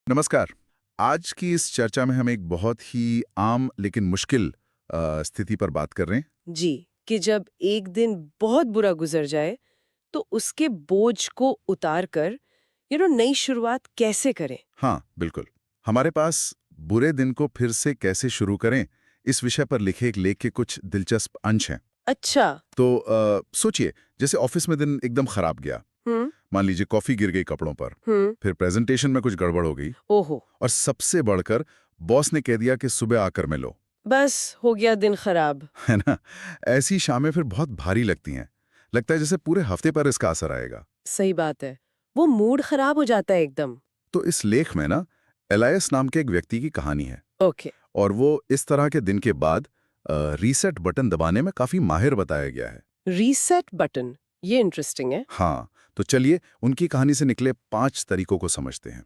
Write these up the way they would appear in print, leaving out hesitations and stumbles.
नमस्कार। आज की इस चर्चा में हम एक बहुत ही आम लेकिन मुश्किल स्थिति पर बात कर रहे हैं। जी, कि जब एक दिन बहुत बुरा गुजर जाए तो उसके बोझ को उतार कर नई शुरुआत कैसे करें। हाँ, बिल्कुल। हमारे पास बुरे दिन को फिर से कैसे शुरू करें, इस विषय पर लिखे एक लेख के कुछ दिलचस्प अंश हैं। अच्छा। तो सोचिए, जैसे ऑफिस में दिन एकदम खराब गया। हम्म। मान लीजिए कॉफी गिर गई कपड़ों पर, हम्म। फिर प्रेजेंटेशन में कुछ गड़बड़ हो गई, ओहो। और सबसे बढ़कर बॉस ने कह दिया कि सुबह आकर मिलो। बस हो गया दिन खराब। है ना? ऐसी शामें फिर बहुत भारी लगती हैं। लगता है जैसे पूरे हफ्ते पर इसका असर आएगा। सही बात है, वो मूड खराब हो जाता है एकदम। तो इस लेख में ना एलायस नाम के एक व्यक्ति की कहानी है, ओके। और वो इस तरह के दिन के बाद रीसेट बटन दबाने में काफी माहिर बताया गया है। रीसेट बटन, ये इंटरेस्टिंग है। हाँ, तो चलिए उनकी कहानी से निकले 5 तरीकों को समझते हैं।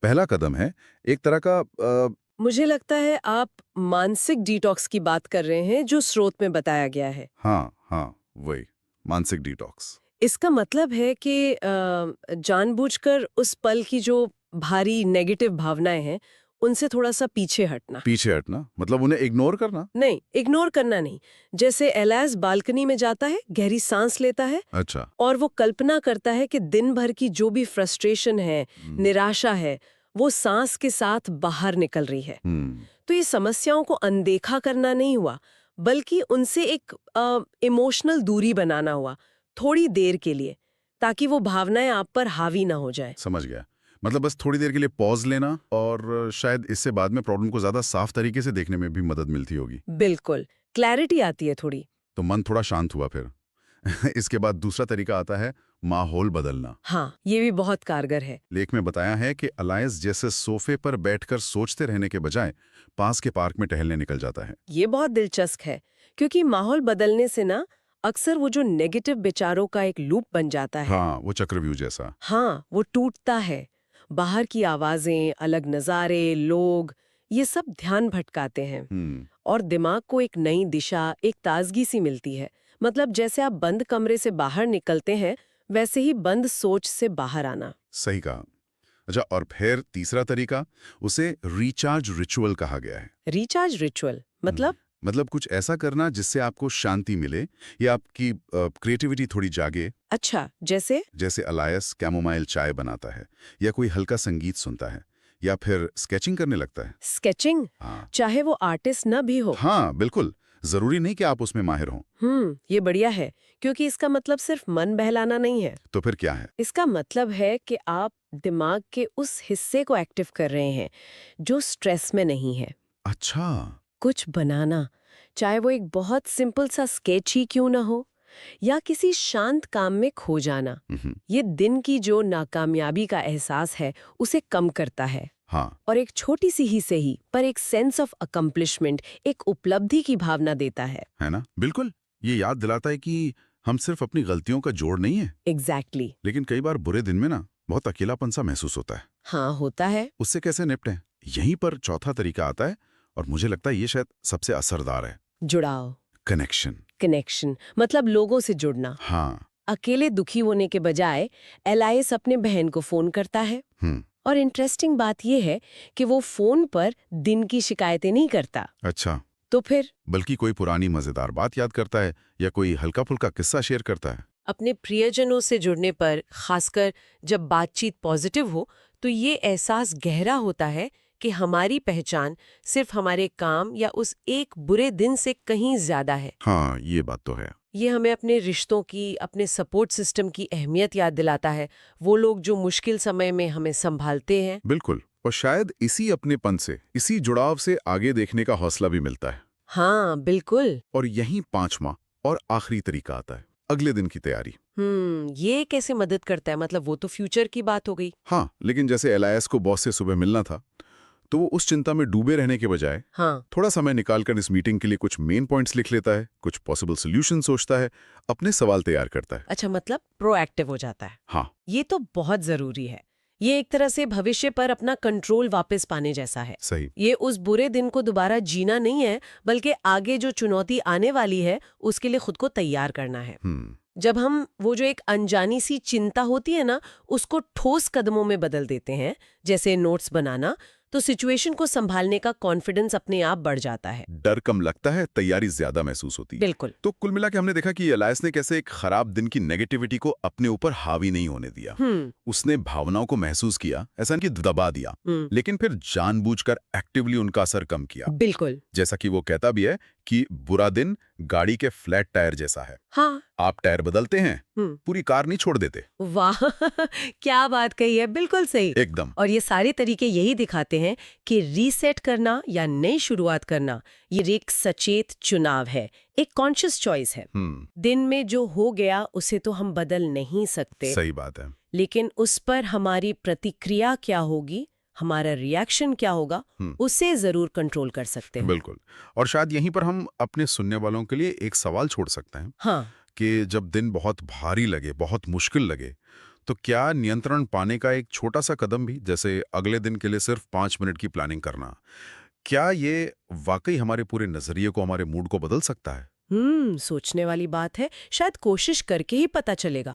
पहला कदम है एक तरह का मुझे लगता है आप मानसिक डिटॉक्स की बात कर रहे हैं जो स्रोत में बताया गया है। हाँ हाँ, वही मानसिक डिटॉक्स। इसका मतलब है कि जानबूझकर उस पल की जो भारी नेगेटिव भावनाएं हैं उनसे थोड़ा सा पीछे हटना। पीछे हटना मतलब उन्हें इग्नोर करना? नहीं, इग्नोर करना नहीं। जैसे एलास बालकनी में जाता है, गहरी सांस लेता है अच्छा। और वो कल्पना करता है कि दिन भर की जो भी फ्रस्ट्रेशन है, निराशा है, वो सांस के साथ बाहर निकल रही है। हम्म। तो ये समस्याओं को अनदेखा करना नहीं हुआ, बल्कि उनसे एक इमोशनल दूरी बनाना हुआ, थोड़ी देर के लिए, ताकि वो भावनाएं आप पर हावी ना हो जाए। समझ गया। मतलब बस थोड़ी देर के लिए पॉज लेना, और शायद इससे बाद में प्रॉब्लम को ज्यादा साफ तरीके से देखने में भी मदद मिलती होगी। बिल्कुल, क्लैरिटी आती है थोड़ी। तो मन थोड़ा शांत हुआ फिर। इसके बाद दूसरा तरीका आता है माहौल बदलना। हाँ, ये भी बहुत कारगर है। लेख में बताया है कि अलायंस जैसे सोफे पर बैठकर सोचते रहने के बजाय पास के पार्क में टहलने निकल जाता है। ये बहुत दिलचस्प है, क्योंकि माहौल बदलने से ना अक्सर वो जो नेगेटिव विचारों का एक लूप बन जाता है। हाँ, वो चक्रव्यूह जैसा। हाँ, वो टूटता है। बाहर की आवाजें, अलग नज़ारे, लोग, ये सब ध्यान भटकाते हैं और दिमाग को एक नई दिशा, एक ताजगी सी मिलती है। मतलब जैसे आप बंद कमरे से बाहर निकलते हैं, वैसे ही बंद सोच से बाहर आना। सही कहा। अच्छा, और फिर तीसरा तरीका, उसे रिचार्ज रिचुअल कहा गया है। रिचार्ज रिचुअल मतलब? मतलब कुछ ऐसा करना जिससे आपको शांति मिले या आपकी क्रिएटिविटी थोड़ी जागे। अच्छा, जैसे? जैसे अलायस कैमोमाइल चाय बनाता है, या कोई हल्का संगीत सुनता है, या फिर स्केचिंग करने लगता है। स्केचिंग? हाँ चाहे वो आर्टिस्ट न भी हो। हाँ, बिल्कुल। जरूरी नहीं कि आप उसमें माहिर हों। ये बढ़िया है, क्योंकि इसका मतलब सिर्फ मन बहलाना नहीं है। तो फिर क्या है? इसका मतलब है कि आप दिमाग के उस हिस्से को एक्टिव कर रहे हैं जो स्ट्रेस में नहीं है। अच्छा। कुछ बनाना, चाहे वो एक बहुत सिंपल सा स्केच ही क्यों ना हो, या किसी शांत काम में खो जाना, ये दिन की जो नाकामयाबी का एहसास है उसे कम करता है। हाँ। और एक छोटी सी ही सही पर एक सेंस ऑफ अकम्प्लिशमेंट, एक उपलब्धि की भावना देता है ना? बिल्कुल। ये याद दिलाता है कि हम सिर्फ अपनी गलतियों का जोड़ नहीं है। एग्जैक्टली। लेकिन कई बार बुरे दिन में ना बहुत अकेलापन सा महसूस होता है। हाँ, होता है। उससे कैसे निपटें? यहीं पर चौथा तरीका आता है, और मुझे लगता है ये शायद सबसे असरदार है। जुड़ाव। कनेक्शन। कनेक्शन मतलब लोगों से जुड़ना। हाँ। अकेले दुखी होने के बजाय एलाइस अपने बहन को फोन करता है। और इंटरेस्टिंग बात यह है कि वो फोन पर दिन की शिकायतें नहीं करता। अच्छा। तो फिर? बल्कि कोई पुरानी मजेदार बात याद करता है, या कोई हल्का फुल्का किस्सा शेयर करता है। अपने प्रियजनों से जुड़ने पर, खासकर जब बातचीत पॉजिटिव हो, तो ये एहसास गहरा होता है कि हमारी पहचान सिर्फ हमारे काम या उस एक बुरे दिन से कहीं ज्यादा है। हाँ, ये बात तो है। ये हमें अपने रिश्तों की, अपने सपोर्ट सिस्टम की अहमियत याद दिलाता है, वो लोग जो मुश्किल समय में हमें संभालते हैं। बिल्कुल। और शायद इसी अपनेपन से, इसी जुड़ाव से आगे देखने का हौसला भी मिलता है। हाँ, बिल्कुल। और यहीं पांचवा और आखिरी तरीका आता है, अगले दिन की तैयारी। ये कैसे मदद करता है? मतलब वो तो फ्यूचर की बात हो गई। हाँ, लेकिन जैसे एलायस को बॉस से सुबह मिलना था, तो वो उस चिंता में डूबे रहने के बजाय थोड़ा समय निकालकर इस मीटिंग के लिए कुछ मेन पॉइंट्स लिख लेता है, कुछ पॉसिबल सोल्यूशन सोचता है, अपने सवाल तैयार करता है। अच्छा, मतलब प्रोएक्टिव हो जाता है। हाँ, ये तो बहुत जरूरी है। ये एक तरह से भविष्य पर अपना कंट्रोल वापस पाने जैसा है। सही। ये उस बुरे दिन को दोबारा जीना नहीं है, बल्कि आगे जो चुनौती आने वाली है उसके लिए खुद को तैयार करना है। जब हम वो जो एक अनजानी सी चिंता होती है ना, उसको ठोस कदमों में बदल देते हैं, जैसे नोट्स बनाना, तो सिचुएशन को संभालने का कॉन्फिडेंस अपने आप बढ़ जाता है। डर कम लगता है, तैयारी ज्यादा महसूस होती है। बिल्कुल। तो कुल मिला के हमने देखा कि एलायस ने कैसे एक खराब दिन की नेगेटिविटी को अपने ऊपर हावी नहीं होने दिया। उसने भावनाओं को महसूस किया, ऐसा नहीं कि दबा दिया, लेकिन फिर जानबूझकर एक्टिवली उनका असर कम किया। बिल्कुल। जैसा कि वो कहता भी है कि बुरा दिन गाड़ी के फ्लैट टायर जैसा है। हाँ। आप टायर बदलते हैं, पूरी कार नहीं छोड़ देते। वाह क्या बात कही है, बिल्कुल सही। एकदम। और ये सारे तरीके यही दिखाते हैं कि रीसेट करना या नई शुरुआत करना ये एक सचेत चुनाव है, एक कॉन्शियस चॉइस है। दिन में जो हो गया उसे तो हम बदल नहीं सकते। सही बात है। लेकिन उस पर हमारी प्रतिक्रिया क्या होगी, हमारा रिएक्शन क्या होगा, उसे जरूर कंट्रोल कर सकते हैं। बिल्कुल। और शायद यहीं पर हम अपने सुनने वालों के लिए एक सवाल छोड़ सकते हैं। हाँ। कि जब दिन बहुत भारी लगे, बहुत मुश्किल लगे, तो क्या नियंत्रण पाने का एक छोटा सा कदम भी, जैसे अगले दिन के लिए सिर्फ 5 मिनट की प्लानिंग करना, क्या ये वाकई हमारे पूरे नजरिए को, हमारे मूड को बदल सकता है? सोचने वाली बात है, शायद कोशिश करके ही पता चलेगा।